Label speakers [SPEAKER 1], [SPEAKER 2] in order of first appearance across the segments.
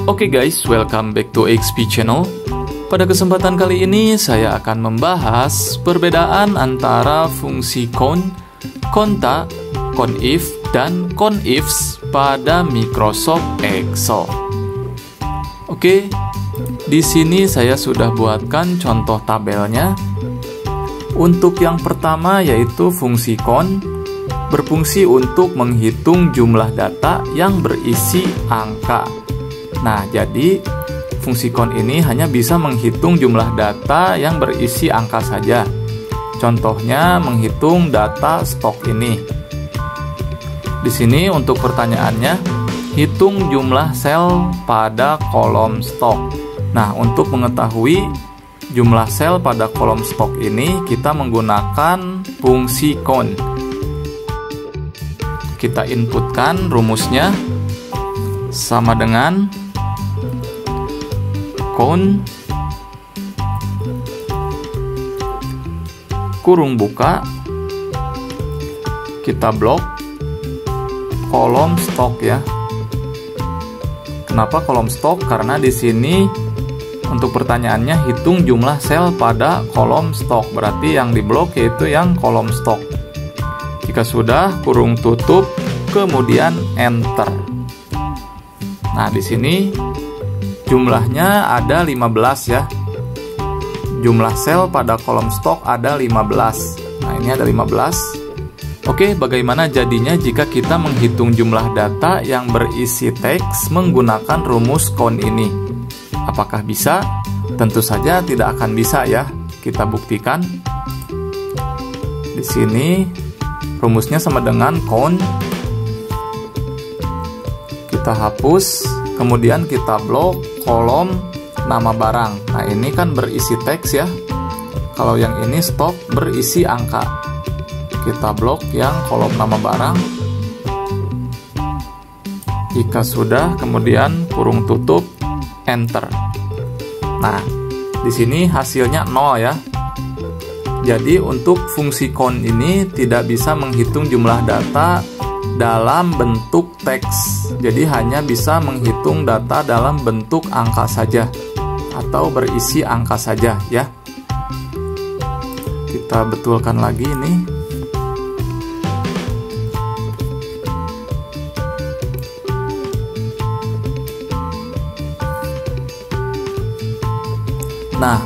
[SPEAKER 1] Oke guys, welcome back to XP Channel. Pada kesempatan kali ini saya akan membahas perbedaan antara fungsi count, konta, conif, dan conifs pada Microsoft Excel. Oke, di sini saya sudah buatkan contoh tabelnya. Untuk yang pertama yaitu fungsi count, berfungsi untuk menghitung jumlah data yang berisi angka. Nah, jadi fungsi count ini hanya bisa menghitung jumlah data yang berisi angka saja. Contohnya menghitung data stok ini. Di sini untuk pertanyaannya, hitung jumlah sel pada kolom stok. Nah, untuk mengetahui jumlah sel pada kolom stok ini, kita menggunakan fungsi count. Kita inputkan rumusnya sama dengan count kurung buka, kita blok kolom stok ya. Kenapa kolom stok? Karena di sini untuk pertanyaannya hitung jumlah sel pada kolom stok, berarti yang diblok yaitu yang kolom stok. Jika sudah, kurung tutup, kemudian enter. Nah, di sini jumlahnya ada 15 ya. Jumlah sel pada kolom stok ada 15. Nah, ini ada 15. Oke, bagaimana jadinya jika kita menghitung jumlah data yang berisi teks menggunakan rumus count ini? Apakah bisa? Tentu saja tidak akan bisa ya. Kita buktikan. Di sini rumusnya sama dengan count. Kita hapus, kemudian kita blok kolom nama barang. Nah, ini kan berisi teks ya. Kalau yang ini stok berisi angka. Kita blok yang kolom nama barang. Jika sudah, kemudian kurung tutup, enter. Nah, di sini hasilnya 0 ya. Jadi untuk fungsi count ini tidak bisa menghitung jumlah data dalam bentuk teks. Jadi hanya bisa menghitung data dalam bentuk angka saja atau berisi angka saja ya. Kita betulkan lagi ini. Nah,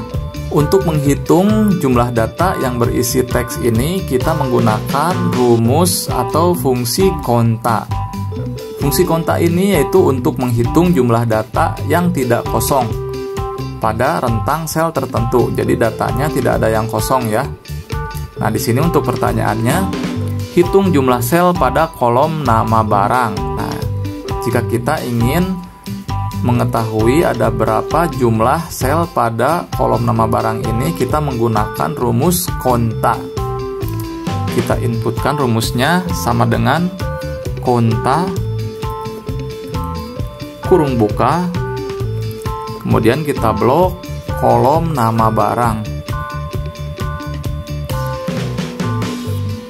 [SPEAKER 1] untuk menghitung jumlah data yang berisi teks ini, kita menggunakan rumus atau fungsi konta. Fungsi konta ini yaitu untuk menghitung jumlah data yang tidak kosong pada rentang sel tertentu. Jadi datanya tidak ada yang kosong ya. Nah, di sini untuk pertanyaannya, hitung jumlah sel pada kolom nama barang. Nah, jika kita ingin mengetahui ada berapa jumlah sel pada kolom nama barang ini, kita menggunakan rumus konta. Kita inputkan rumusnya sama dengan konta kurung buka, kemudian kita blok kolom nama barang,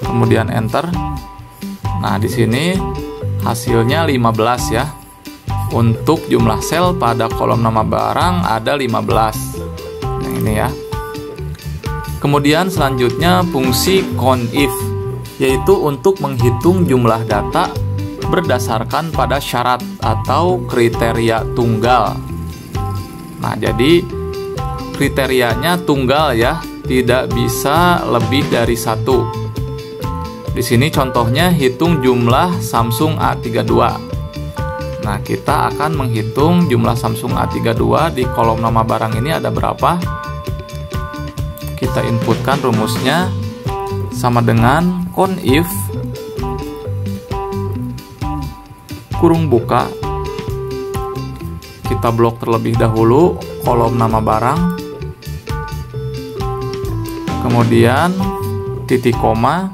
[SPEAKER 1] kemudian enter. Nah, di sini hasilnya 15 ya. Untuk jumlah sel pada kolom nama barang ada 15. Yang ini ya. Kemudian selanjutnya fungsi conif, yaitu untuk menghitung jumlah data berdasarkan pada syarat atau kriteria tunggal. Nah, jadi kriterianya tunggal ya, tidak bisa lebih dari satu. Di sini contohnya hitung jumlah Samsung A32. Nah, kita akan menghitung jumlah Samsung A32 di kolom nama barang ini ada berapa. Kita inputkan rumusnya sama dengan conif kurung buka. Kita blok terlebih dahulu kolom nama barang. Kemudian titik koma.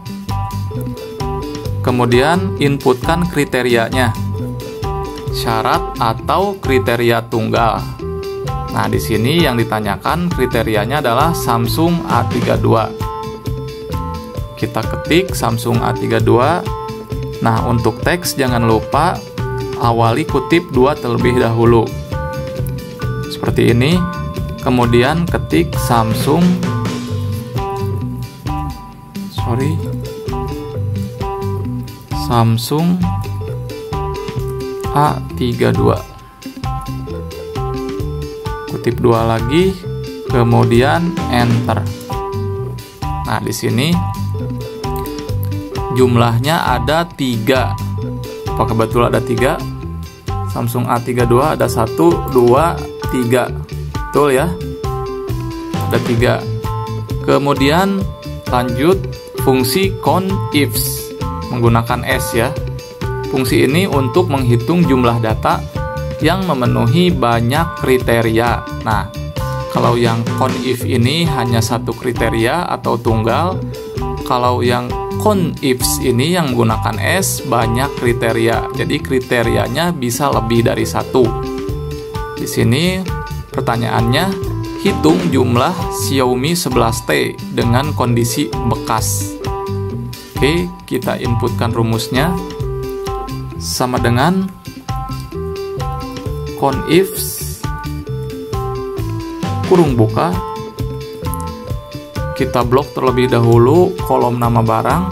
[SPEAKER 1] Kemudian inputkan kriterianya. Syarat atau kriteria tunggal. Nah, di sini yang ditanyakan kriterianya adalah Samsung A32. Kita ketik Samsung A32. Nah, untuk teks jangan lupa awali kutip 2 terlebih dahulu. seperti ini. Kemudian ketik Samsung A32. Kutip 2 lagi, kemudian enter. Nah, di sini jumlahnya ada 3. Apakah betul ada 3? Samsung A32 ada 1, 2, 3. Betul ya? Ada 3. Kemudian lanjut fungsi conifs menggunakan S ya. Fungsi ini untuk menghitung jumlah data yang memenuhi banyak kriteria. Nah, kalau yang conif ini hanya satu kriteria atau tunggal. Kalau yang conifs ini yang menggunakan S banyak kriteria. Jadi kriterianya bisa lebih dari satu. Di sini pertanyaannya, hitung jumlah Xiaomi 11T dengan kondisi bekas. Oke, kita inputkan rumusnya. Sama dengan conifs kurung buka, kita blok terlebih dahulu kolom nama barang,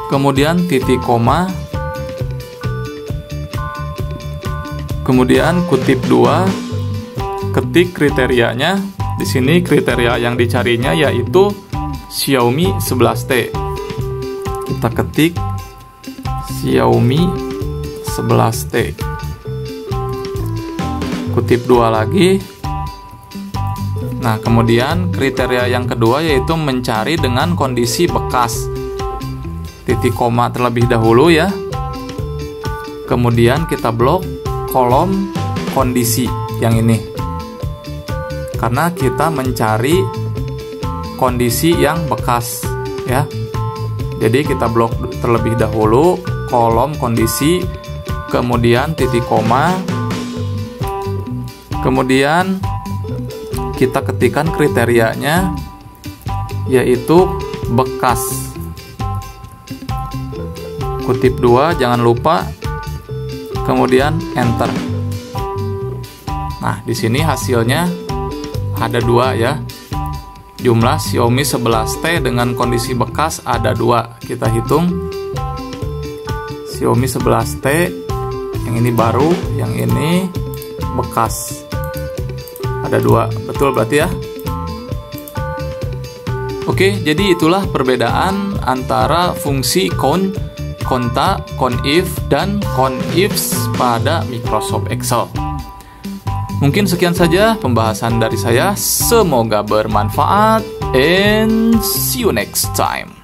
[SPEAKER 1] kemudian titik koma, kemudian kutip 2, ketik kriterianya. Di sini kriteria yang dicarinya yaitu Xiaomi 11T. Kita ketik Xiaomi 11T. Kutip 2 lagi. Nah, kemudian kriteria yang kedua yaitu mencari dengan kondisi bekas. Titik koma terlebih dahulu ya. Kemudian kita blok kolom kondisi yang ini. Karena kita mencari kondisi yang bekas ya. Jadi kita blok terlebih dahulu kolom kondisi, kemudian titik koma, kemudian kita ketikkan kriterianya yaitu bekas. Kutip 2 jangan lupa, kemudian enter. Nah, di sini hasilnya ada 2 ya. Jumlah Xiaomi 11T dengan kondisi bekas ada 2. Kita hitung. Xiaomi 11T, yang ini baru, yang ini bekas. Ada 2, betul berarti ya? Oke, jadi itulah perbedaan antara fungsi konta, conif, dan conifs pada Microsoft Excel. Mungkin sekian saja pembahasan dari saya. Semoga bermanfaat, and see you next time.